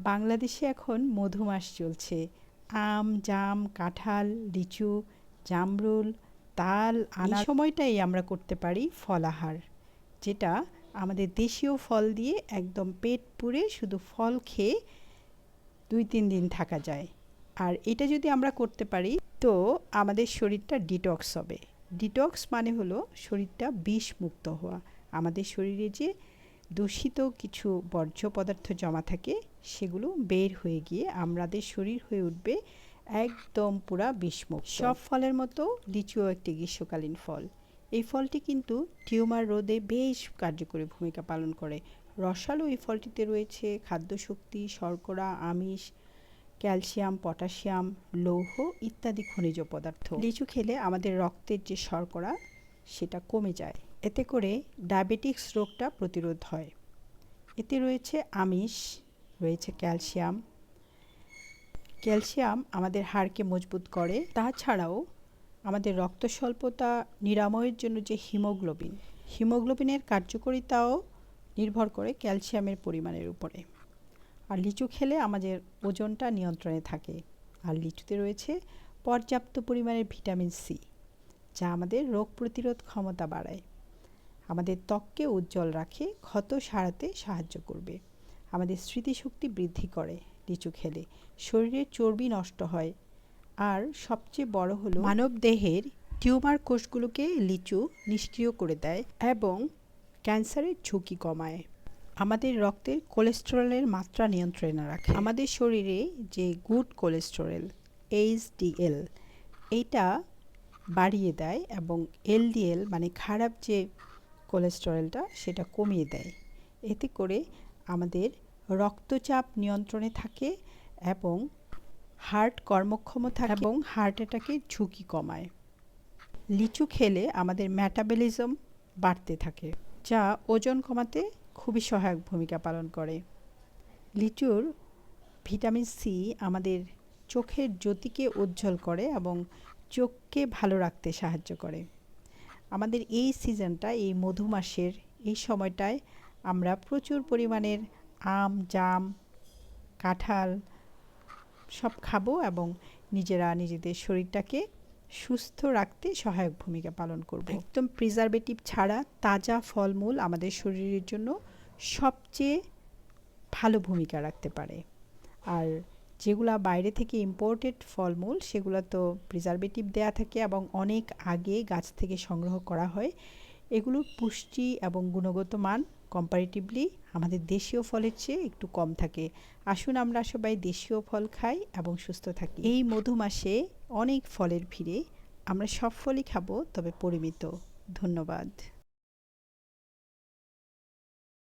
বাংলাদেশে এখন মধুমাস চলছে। আম, জাম, কাঁঠাল, লিচু, জামরুল, তাল, এই সময়টাই আমরা করতে পারি ফলাহার, যেটা আমাদের দেশীয় ফল দিয়ে একদম পেট পুরে শুধু ফল খেয়ে 2-3 দিন থাকা যায়। আর এটা যদি আমরা করতে পারি তো আমাদের শরীরটা ডিটক্স হবে। ডিটক্স মানে হলো শরীরটা বিষমুক্ত হওয়া। আমাদের শরীরে যে দূষিত কিছু বর্জ্য পদার্থ জমা থাকে সেগুলো বের হয়ে গিয়ে আমাদের শরীর হয়ে উঠবে একদম পুরা বিষমুক্ত। সব ফলের মতো লিচুও একটি গ্রীষ্মকালীন ফল। এই ফলটি কিন্তু টিউমার রোধে বেশ কার্যকরী ভূমিকা পালন করে। রসালো এই ফলটিতে রয়েছে খাদ্যশক্তি, শর্করা, আমিষ, ক্যালসিয়াম, পটাশিয়াম, লৌহ ইত্যাদি খনিজ পদার্থ। লিচু খেলে আমাদের রক্তের যে শর্করা সেটা কমে যায়, এতে করে ডায়াবেটিক্স রোগটা প্রতিরোধ হয়। এতে রয়েছে আমিষ, রয়েছে ক্যালসিয়াম। ক্যালসিয়াম আমাদের হাড়কে মজবুত করে। তাছাড়াও আমাদের রক্ত স্বল্পতা নিরাময়ের জন্য যে হিমোগ্লোবিনের কার্যকারিতাও নির্ভর করে ক্যালসিয়ামের পরিমাণের উপরে। আর লিচু খেলে আমাদের ওজনটা নিয়ন্ত্রণে থাকে। আর লিচুতে রয়েছে পর্যাপ্ত পরিমাণের ভিটামিন সি, যা আমাদের রোগ প্রতিরোধ ক্ষমতা বাড়ায়, আমাদের ত্বককে উজ্জ্বল রাখে, ক্ষত সারাতে সাহায্য করবে, আমাদের স্মৃতিশক্তি বৃদ্ধি করে। লিচু খেলে শরীরের চর্বি নষ্ট হয়। আর সবচেয়ে বড় হলো মানব দেহের টিউমার কোষগুলোকে লিচু নিষ্ক্রিয় করে দেয় এবং ক্যান্সারের ঝুঁকি কমায়। আমাদের রক্তের কোলেস্টেরলের মাত্রা নিয়ন্ত্রণে রাখে। আমাদের শরীরে যে গুড কোলেস্টেরল এইচডিএল এইটা বাড়িয়ে দেয় এবং এলডিএল মানে খারাপ যে কোলেস্টেরলটা সেটা কমিয়ে দেয়। এতে করে আমাদের রক্তচাপ নিয়ন্ত্রণে থাকে এবং হার্ট কর্মক্ষম থাকে এবং হার্ট অ্যাটাকের ঝুঁকি কমায়। লিচু খেলে আমাদের মেটাবলিজম বাড়তে থাকে, যা ওজন কমাতে খুবই সহায়ক ভূমিকা পালন করে। লিচুর ভিটামিন সি আমাদের চোখের জ্যোতিকে উজ্জ্বল করে এবং চোখকে ভালো রাখতে সাহায্য করে। আমাদের এই সিজনটা, এই মধু মাসের এই সময়টায় আমরা প্রচুর পরিমাণের আম, জাম, কাঁঠাল সব খাবো এবং নিজেদের শরীরটাকে সুস্থ রাখতে সহায়ক ভূমিকা পালন করব। একদম প্রিজারভেটিভ ছাড়া তাজা ফলমূল আমাদের শরীরের জন্য সবচেয়ে ভালো ভূমিকা রাখতে পারে। আর যেগুলা বাইরে থেকে ইম্পোর্টেড ফলমূল সেগুলো তো প্রিজারভেটিভ দেয়া থাকে এবং অনেক আগে গাছ থেকে সংগ্রহ করা হয়। এগুলোর পুষ্টি এবং গুণগত মান কম্পারেটিভলি আমাদের দেশীয় ফলের চেয়ে একটু কম থাকে। আসুন আমরা সবাই দেশীয় ফল খাই এবং সুস্থ থাকি। এই মধু মাসে অনেক ফলের ভিড়ে আমরা সব ফলই খাবো, তবে পরিমিত। ধন্যবাদ।